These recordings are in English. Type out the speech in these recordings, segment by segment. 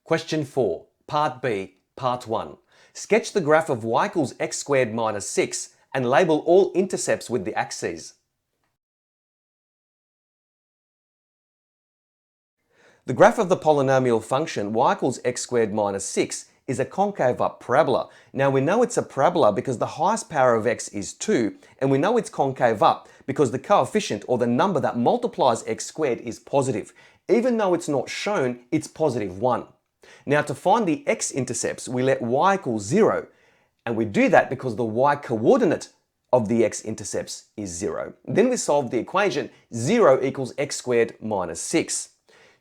Question 4, Part B, Part 1. Sketch the graph of y equals x squared minus 6 and label all intercepts with the axes. The graph of the polynomial function y equals x squared minus 6 is a concave up parabola. Now we know it's a parabola because the highest power of x is 2, and we know it's concave up because the coefficient or the number that multiplies x squared is positive. Even though it's not shown, it's positive 1. Now to find the x-intercepts, we let y equal 0, and we do that because the y-coordinate of the x-intercepts is 0. Then we solve the equation 0 equals x squared minus 6.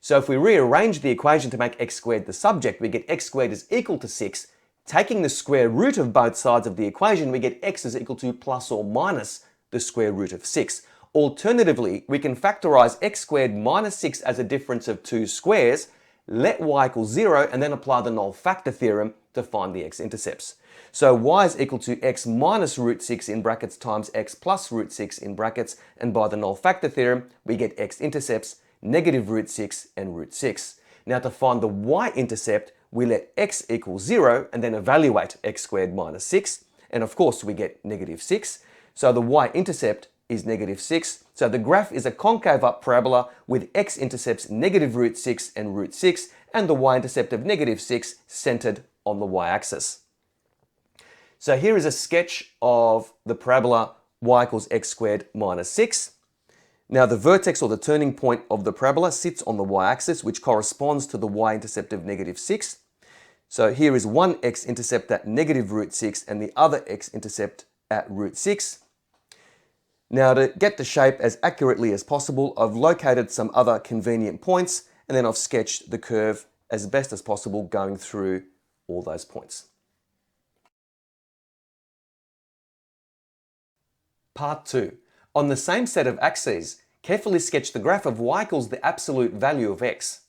So if we rearrange the equation to make x squared the subject, we get x squared is equal to 6. Taking the square root of both sides of the equation, we get x is equal to plus or minus the square root of 6. Alternatively, we can factorize x squared minus 6 as a difference of two squares, let y equal 0, and then apply the null factor theorem to find the x-intercepts. So y is equal to x minus root 6 in brackets times x plus root 6 in brackets, and by the null factor theorem, we get x-intercepts negative root 6 and root 6. Now to find the y-intercept, we let x equal 0 and then evaluate x squared minus 6. And of course we get negative 6. So the y-intercept is negative 6. So the graph is a concave up parabola with x-intercepts negative root 6 and root 6, and the y-intercept of negative 6 centered on the y-axis. So here is a sketch of the parabola y equals x squared minus 6. Now the vertex or the turning point of the parabola sits on the y-axis, which corresponds to the y-intercept of negative 6. So here is one x-intercept at negative root 6 and the other x-intercept at root 6. Now to get the shape as accurately as possible, I've located some other convenient points, and then I've sketched the curve as best as possible going through all those points. Part 2. On the same set of axes, carefully sketch the graph of y equals the absolute value of x.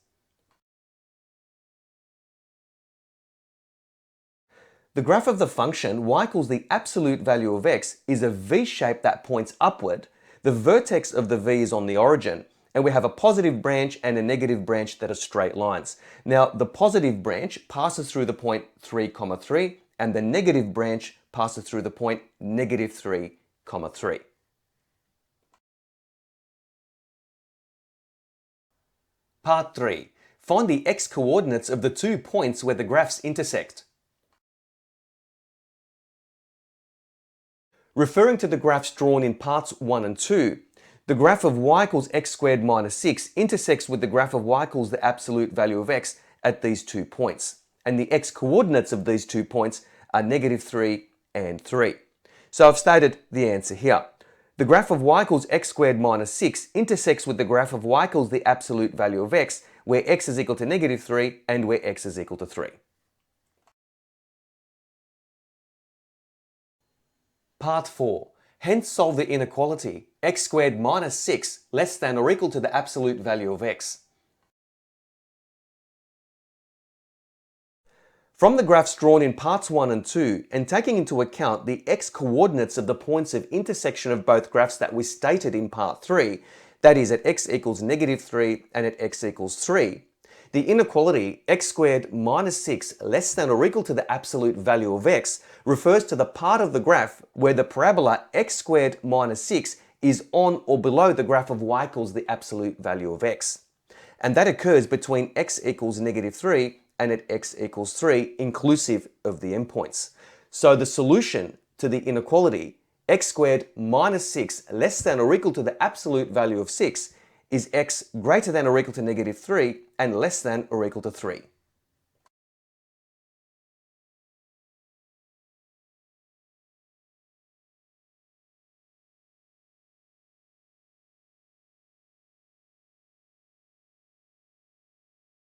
The graph of the function y equals the absolute value of x is a V shape that points upward. The vertex of the V is on the origin, and we have a positive branch and a negative branch that are straight lines. Now the positive branch passes through the point 3, 3, and the negative branch passes through the point negative 3, 3. Part 3. Find the x-coordinates of the 2 points where the graphs intersect. Referring to the graphs drawn in parts 1 and 2, the graph of y equals x squared minus 6 intersects with the graph of y equals the absolute value of x at these 2 points. And the x-coordinates of these 2 points are negative 3 and 3. So I've stated the answer here. The graph of y equals x squared minus 6 intersects with the graph of y equals the absolute value of x, where x is equal to negative 3 and where x is equal to 3. Part 4. Hence solve the inequality x squared minus 6 less than or equal to the absolute value of x. From the graphs drawn in parts 1 and 2, and taking into account the x-coordinates of the points of intersection of both graphs that we stated in part 3, that is at x equals negative 3 and at x equals 3, the inequality x squared minus 6 less than or equal to the absolute value of x refers to the part of the graph where the parabola x squared minus 6 is on or below the graph of y equals the absolute value of x. And that occurs between x equals negative 3 and at x equals 3, inclusive of the endpoints. So the solution to the inequality x squared minus 6 less than or equal to the absolute value of 6 is x greater than or equal to negative 3 and less than or equal to 3.